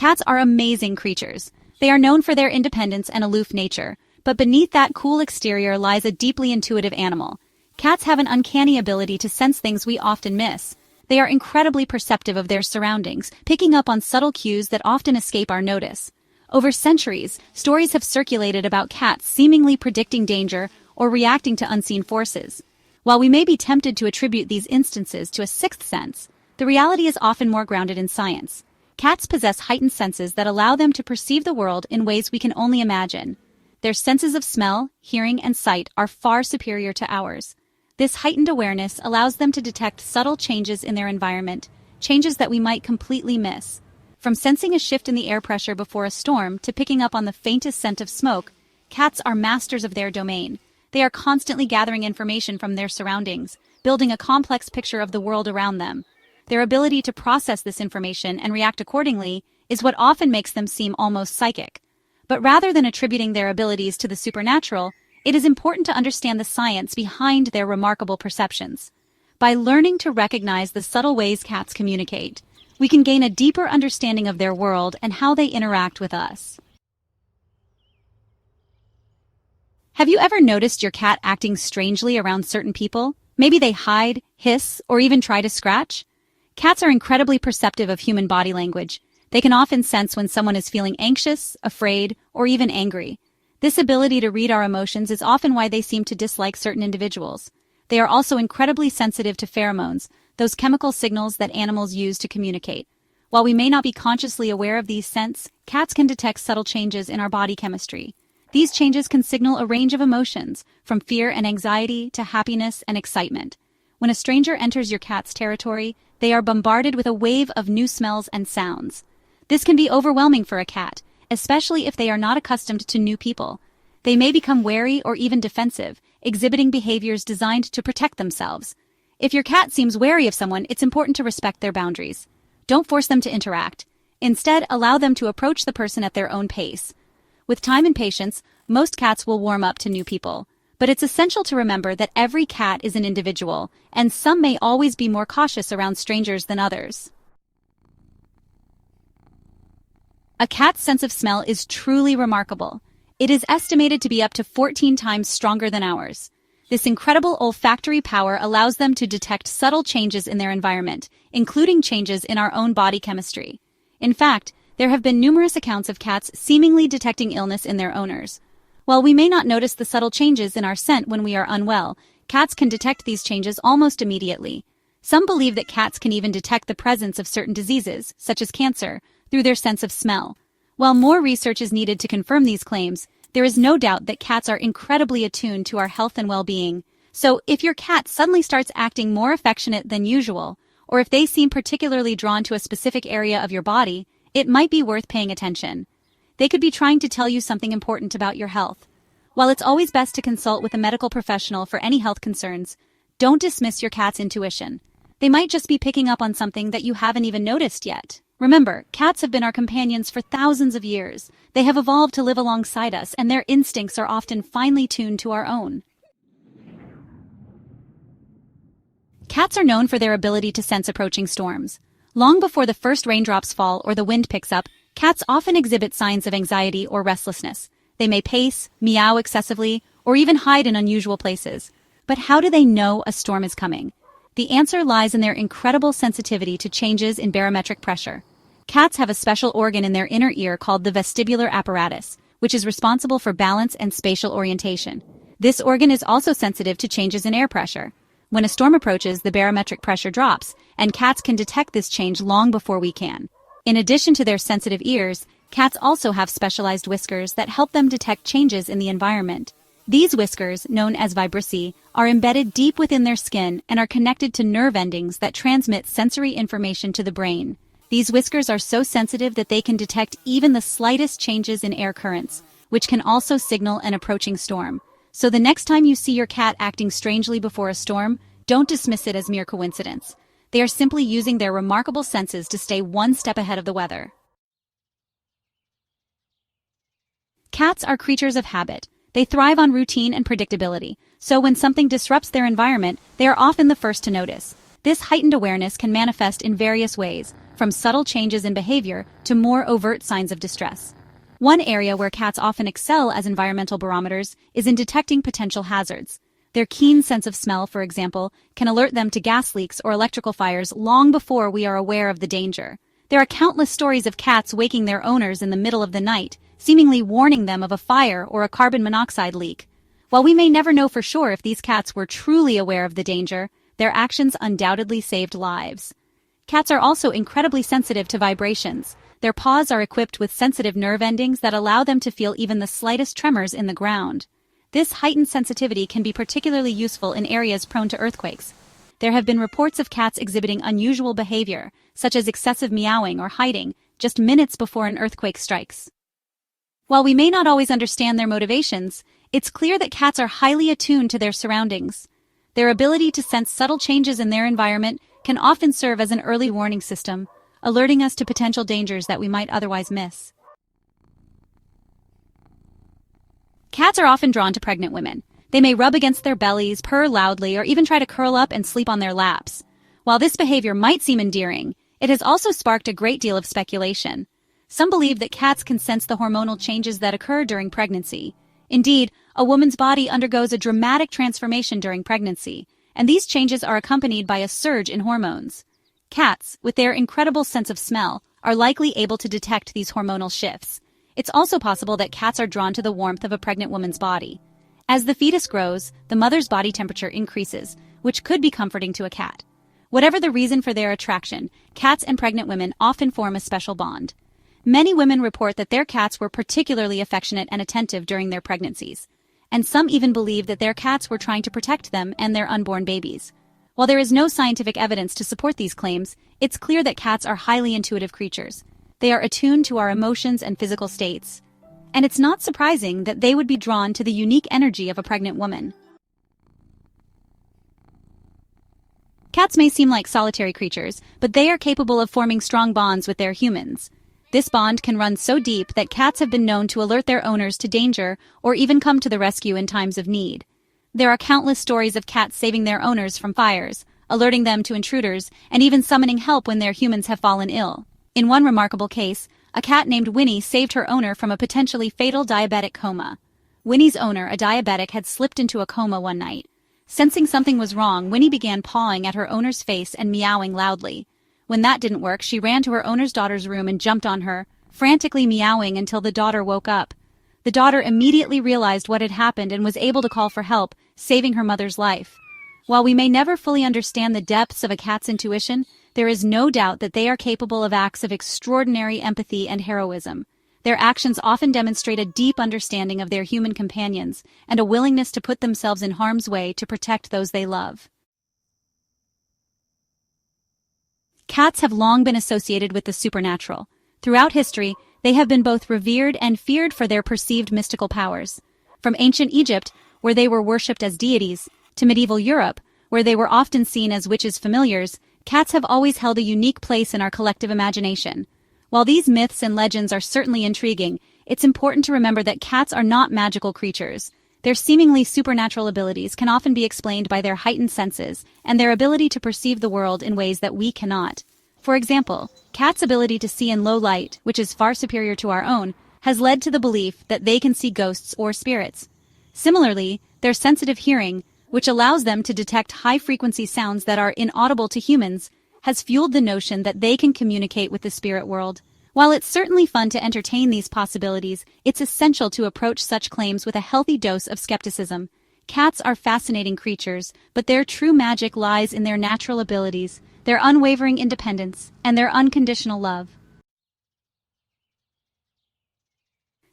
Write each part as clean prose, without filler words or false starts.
Cats are amazing creatures. They are known for their independence and aloof nature, but beneath that cool exterior lies a deeply intuitive animal. Cats have an uncanny ability to sense things we often miss. They are incredibly perceptive of their surroundings, picking up on subtle cues that often escape our notice. Over centuries, stories have circulated about cats seemingly predicting danger or reacting to unseen forces. While we may be tempted to attribute these instances to a sixth sense, the reality is often more grounded in science. Cats possess heightened senses that allow them to perceive the world in ways we can only imagine. Their senses of smell, hearing, and sight are far superior to ours. This heightened awareness allows them to detect subtle changes in their environment, changes that we might completely miss. From sensing a shift in the air pressure before a storm to picking up on the faintest scent of smoke, cats are masters of their domain. They are constantly gathering information from their surroundings, building a complex picture of the world around them. Their ability to process this information and react accordingly is what often makes them seem almost psychic. But rather than attributing their abilities to the supernatural, it is important to understand the science behind their remarkable perceptions. By learning to recognize the subtle ways cats communicate, we can gain a deeper understanding of their world and how they interact with us. Have you ever noticed your cat acting strangely around certain people? Maybe they hide, hiss, or even try to scratch? Cats are incredibly perceptive of human body language. They can often sense when someone is feeling anxious, afraid, or even angry. This ability to read our emotions is often why they seem to dislike certain individuals. They are also incredibly sensitive to pheromones, those chemical signals that animals use to communicate. While we may not be consciously aware of these scents, cats can detect subtle changes in our body chemistry. These changes can signal a range of emotions, from fear and anxiety to happiness and excitement. When a stranger enters your cat's territory, they are bombarded with a wave of new smells and sounds. This can be overwhelming for a cat, especially if they are not accustomed to new people. They may become wary or even defensive, exhibiting behaviors designed to protect themselves. If your cat seems wary of someone, it's important to respect their boundaries. Don't force them to interact. Instead, allow them to approach the person at their own pace. With time and patience, most cats will warm up to new people. But it's essential to remember that every cat is an individual, and some may always be more cautious around strangers than others. A cat's sense of smell is truly remarkable. It is estimated to be up to 14 times stronger than ours. This incredible olfactory power allows them to detect subtle changes in their environment, including changes in our own body chemistry. In fact, there have been numerous accounts of cats seemingly detecting illness in their owners. While we may not notice the subtle changes in our scent when we are unwell, cats can detect these changes almost immediately. Some believe that cats can even detect the presence of certain diseases, such as cancer, through their sense of smell. While more research is needed to confirm these claims, there is no doubt that cats are incredibly attuned to our health and well-being. So if your cat suddenly starts acting more affectionate than usual, or if they seem particularly drawn to a specific area of your body, it might be worth paying attention. They could be trying to tell you something important about your health. While it's always best to consult with a medical professional for any health concerns, don't dismiss your cat's intuition. They might just be picking up on something that you haven't even noticed yet. Remember, cats have been our companions for thousands of years. They have evolved to live alongside us, and their instincts are often finely tuned to our own. Cats are known for their ability to sense approaching storms. Long before the first raindrops fall or the wind picks up, cats often exhibit signs of anxiety or restlessness. They may pace, meow excessively, or even hide in unusual places. But how do they know a storm is coming? The answer lies in their incredible sensitivity to changes in barometric pressure. Cats have a special organ in their inner ear called the vestibular apparatus, which is responsible for balance and spatial orientation. This organ is also sensitive to changes in air pressure. When a storm approaches, the barometric pressure drops, and cats can detect this change long before we can. In addition to their sensitive ears, cats also have specialized whiskers that help them detect changes in the environment. These whiskers, known as vibrissae, are embedded deep within their skin and are connected to nerve endings that transmit sensory information to the brain. These whiskers are so sensitive that they can detect even the slightest changes in air currents, which can also signal an approaching storm. So the next time you see your cat acting strangely before a storm, don't dismiss it as mere coincidence. They are simply using their remarkable senses to stay one step ahead of the weather. Cats are creatures of habit. They thrive on routine and predictability, so when something disrupts their environment, they are often the first to notice. This heightened awareness can manifest in various ways, from subtle changes in behavior to more overt signs of distress. One area where cats often excel as environmental barometers is in detecting potential hazards. Their keen sense of smell, for example, can alert them to gas leaks or electrical fires long before we are aware of the danger. There are countless stories of cats waking their owners in the middle of the night, seemingly warning them of a fire or a carbon monoxide leak. While we may never know for sure if these cats were truly aware of the danger, their actions undoubtedly saved lives. Cats are also incredibly sensitive to vibrations. Their paws are equipped with sensitive nerve endings that allow them to feel even the slightest tremors in the ground. This heightened sensitivity can be particularly useful in areas prone to earthquakes. There have been reports of cats exhibiting unusual behavior, such as excessive meowing or hiding, just minutes before an earthquake strikes. While we may not always understand their motivations, it's clear that cats are highly attuned to their surroundings. Their ability to sense subtle changes in their environment can often serve as an early warning system, alerting us to potential dangers that we might otherwise miss. Cats are often drawn to pregnant women. They may rub against their bellies, purr loudly, or even try to curl up and sleep on their laps. While this behavior might seem endearing, it has also sparked a great deal of speculation. Some believe that cats can sense the hormonal changes that occur during pregnancy. Indeed, a woman's body undergoes a dramatic transformation during pregnancy, and these changes are accompanied by a surge in hormones. Cats, with their incredible sense of smell, are likely able to detect these hormonal shifts. It's also possible that cats are drawn to the warmth of a pregnant woman's body. As the fetus grows, the mother's body temperature increases, which could be comforting to a cat. Whatever the reason for their attraction, cats and pregnant women often form a special bond. Many women report that their cats were particularly affectionate and attentive during their pregnancies, and some even believe that their cats were trying to protect them and their unborn babies. While there is no scientific evidence to support these claims, it's clear that cats are highly intuitive creatures. They are attuned to our emotions and physical states, and it's not surprising that they would be drawn to the unique energy of a pregnant woman. Cats may seem like solitary creatures, but they are capable of forming strong bonds with their humans. This bond can run so deep that cats have been known to alert their owners to danger or even come to the rescue in times of need. There are countless stories of cats saving their owners from fires, alerting them to intruders, and even summoning help when their humans have fallen ill. In one remarkable case, a cat named Winnie saved her owner from a potentially fatal diabetic coma. Winnie's owner, a diabetic, had slipped into a coma one night. Sensing something was wrong, Winnie began pawing at her owner's face and meowing loudly. When that didn't work, she ran to her owner's daughter's room and jumped on her, frantically meowing until the daughter woke up. The daughter immediately realized what had happened and was able to call for help, saving her mother's life. While we may never fully understand the depths of a cat's intuition, there is no doubt that they are capable of acts of extraordinary empathy and heroism. Their actions often demonstrate a deep understanding of their human companions and a willingness to put themselves in harm's way to protect those they love. Cats have long been associated with the supernatural. Throughout history, they have been both revered and feared for their perceived mystical powers. From ancient Egypt, where they were worshipped as deities, to medieval Europe, where they were often seen as witches' familiars, cats have always held a unique place in our collective imagination. While these myths and legends are certainly intriguing, it's important to remember that cats are not magical creatures. Their seemingly supernatural abilities can often be explained by their heightened senses and their ability to perceive the world in ways that we cannot. For example, cats' ability to see in low light, which is far superior to our own, has led to the belief that they can see ghosts or spirits. Similarly, their sensitive hearing, which allows them to detect high-frequency sounds that are inaudible to humans, has fueled the notion that they can communicate with the spirit world. While it's certainly fun to entertain these possibilities, it's essential to approach such claims with a healthy dose of skepticism. Cats are fascinating creatures, but their true magic lies in their natural abilities, their unwavering independence, and their unconditional love.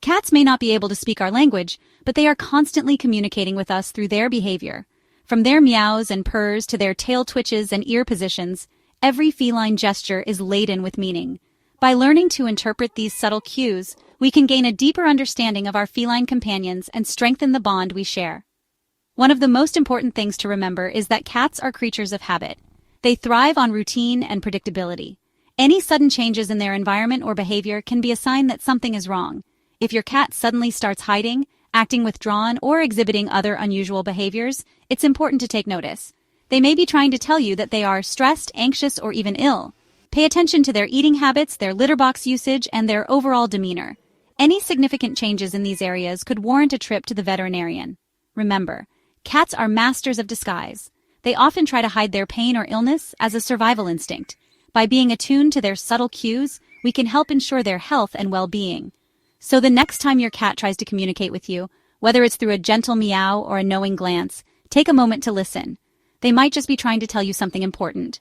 Cats may not be able to speak our language, but they are constantly communicating with us through their behavior. From their meows and purrs to their tail twitches and ear positions, every feline gesture is laden with meaning. By learning to interpret these subtle cues, we can gain a deeper understanding of our feline companions and strengthen the bond we share. One of the most important things to remember is that cats are creatures of habit. They thrive on routine and predictability. Any sudden changes in their environment or behavior can be a sign that something is wrong. If your cat suddenly starts hiding, acting withdrawn, or exhibiting other unusual behaviors, it's important to take notice. They may be trying to tell you that they are stressed, anxious, or even ill. Pay attention to their eating habits, their litter box usage, and their overall demeanor. Any significant changes in these areas could warrant a trip to the veterinarian. Remember, cats are masters of disguise. They often try to hide their pain or illness as a survival instinct. By being attuned to their subtle cues, we can help ensure their health and well-being. So the next time your cat tries to communicate with you, whether it's through a gentle meow or a knowing glance, take a moment to listen. They might just be trying to tell you something important.